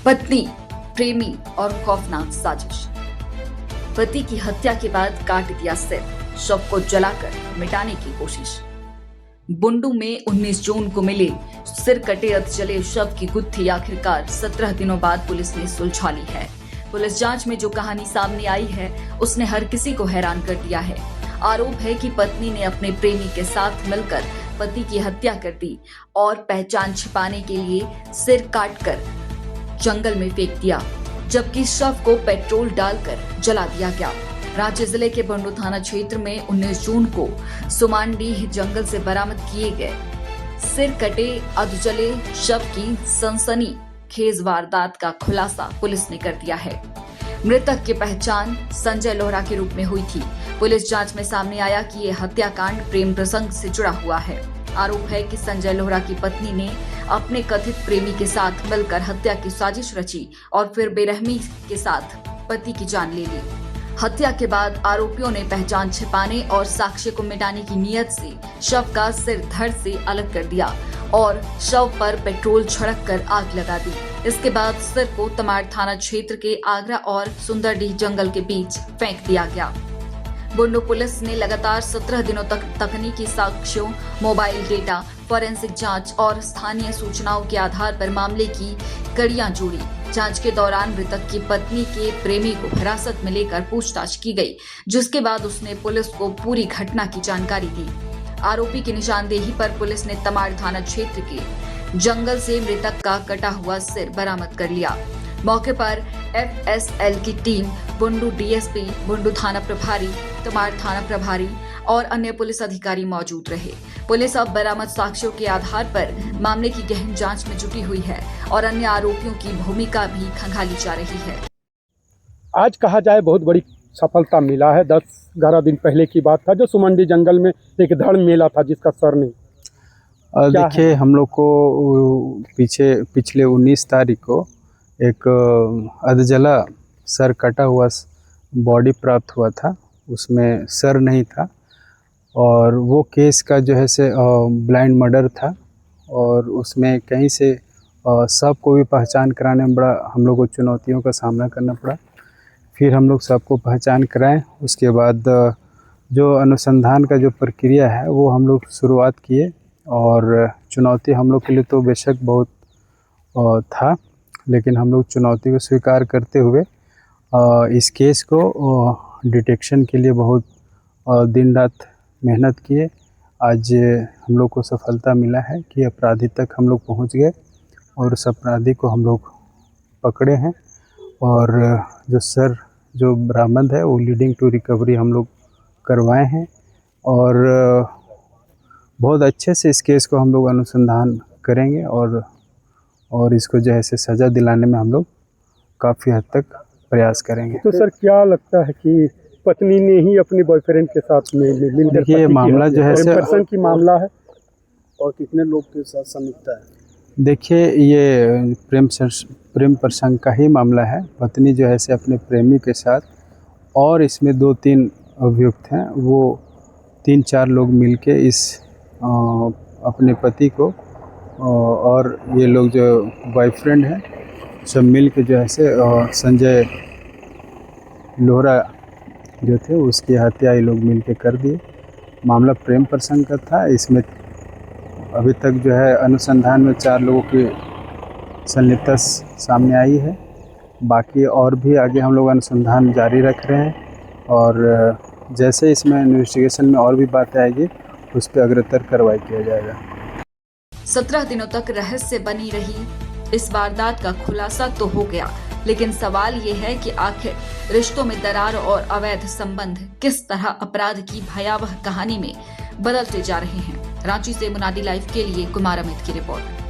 पत्नी, प्रेमी और खौफनाक साजिश। पति की हत्या के बाद काट दिया सिर, शव को जलाकर मिटाने की कोशिश। बुंडू में 19 जून को मिले सिर कटे अधजले शव की गुत्थी आखिरकार 17 दिनों बाद पुलिस ने सुलझा ली है। पुलिस जांच में जो कहानी सामने आई है उसने हर किसी को हैरान कर दिया है। आरोप है कि पत्नी ने अपने प्रेमी के साथ मिलकर पति की हत्या कर दी और पहचान छिपाने के लिए सिर काटकर जंगल में फेंक दिया, जबकि शव को पेट्रोल डालकर जला दिया गया। रांची जिले के बुंडू थाना क्षेत्र में 19 जून को सुमानडीह जंगल से बरामद किए गए सिर कटे अधजले शव की सनसनीखेज वारदात का खुलासा पुलिस ने कर दिया है। मृतक की पहचान संजय लोहरा के रूप में हुई थी। पुलिस जांच में सामने आया कि यह हत्याकांड प्रेम प्रसंग से जुड़ा हुआ है। आरोप है कि संजय लोहरा की पत्नी ने अपने कथित प्रेमी के साथ मिलकर हत्या की साजिश रची और फिर बेरहमी के साथ पति की जान ले ली। हत्या के बाद आरोपियों ने पहचान छिपाने और साक्ष्य को मिटाने की नीयत से शव का सिर धड़ से अलग कर दिया और शव पर पेट्रोल छिड़क कर आग लगा दी। इसके बाद सिर को तमाड़ थाना क्षेत्र के आगरा और सुंदरडीह जंगल के बीच फेंक दिया गया। बुंडू पुलिस ने लगातार 17 दिनों तक तकनीकी साक्ष्यों, मोबाइल डेटा, फॉरेंसिक जांच और स्थानीय सूचनाओं के आधार पर मामले की कड़ियां जोड़ी। जांच के दौरान मृतक की पत्नी के प्रेमी को हिरासत में लेकर पूछताछ की गई, जिसके बाद उसने पुलिस को पूरी घटना की जानकारी दी। आरोपी की निशानदेही पर पुलिस ने तमाड़ थाना क्षेत्र के जंगल से मृतक का कटा हुआ सिर बरामद कर लिया। मौके पर FSL की टीम, बुंडू DSP, बुंडू थाना प्रभारी, तमाड़ थाना प्रभारी और अन्य पुलिस अधिकारी मौजूद रहे। पुलिस अब बरामद साक्ष्यों के आधार पर मामले की गहन जांच में जुटी हुई है और अन्य आरोपियों की भूमिका भी खंगाली जा रही है। आज कहा जाए बहुत बड़ी सफलता मिला है। 10-11 दिन पहले की बात था, जो सुमंडी जंगल में एक धड़ मेला था जिसका सर नहीं। देखिए, हम लोग को पिछले 19 तारीख को एक अधजला सर कटा हुआ बॉडी प्राप्त हुआ था। उसमें सर नहीं था और वो केस का जो है से ब्लाइंड मर्डर था और उसमें कहीं से सबको भी पहचान कराने में बड़ा हम लोग को चुनौतियों का सामना करना पड़ा। फिर हम लोग सबको पहचान कराएं। उसके बाद जो अनुसंधान का जो प्रक्रिया है वो हम लोग शुरुआत किए और चुनौती हम लोग के लिए तो बेशक बहुत था, लेकिन हम लोग चुनौती को स्वीकार करते हुए इस केस को डिटेक्शन के लिए बहुत दिन रात मेहनत किए। आज हम लोग को सफलता मिला है कि अपराधी तक हम लोग पहुंच गए और उस अपराधी को हम लोग पकड़े हैं और जो सर जो बरामद है वो लीडिंग टू रिकवरी हम लोग करवाए हैं और बहुत अच्छे से इस केस को हम लोग अनुसंधान करेंगे और इसको जो है से सज़ा दिलाने में हम लोग काफ़ी हद तक प्रयास करेंगे। तो सर क्या लगता है कि पत्नी ने ही अपने बॉयफ्रेंड के साथ मिलकर देखिए, मामला जो है से की मामला है और कितने लोग के साथ संलिप्तता है? देखिए, ये प्रेम प्रसंग का ही मामला है। पत्नी जो है से अपने प्रेमी के साथ और इसमें 2-3 अभियुक्त हैं, वो 3-4 लोग मिलके इस अपने पति को और ये लोग जो बॉयफ्रेंड हैं सब मिल के जो है से संजय लोहरा जो थे उसकी हत्या ये लोग मिल के कर दिए। मामला प्रेम प्रसंग का था। इसमें अभी तक जो है अनुसंधान में 4 लोगों की संलिप्तता सामने आई है। बाकी और भी आगे हम लोग अनुसंधान जारी रख रहे हैं और जैसे इसमें इन्वेस्टिगेशन में और भी बातें आएगी उस पर अग्रतर कार्रवाई किया जाएगा। 17 दिनों तक रहस्य बनी रही इस वारदात का खुलासा तो हो गया, लेकिन सवाल ये है कि आखिर रिश्तों में दरार और अवैध संबंध किस तरह अपराध की भयावह कहानी में बदलते जा रहे हैं। रांची से मुनादी लाइव के लिए कुमार अमित की रिपोर्ट।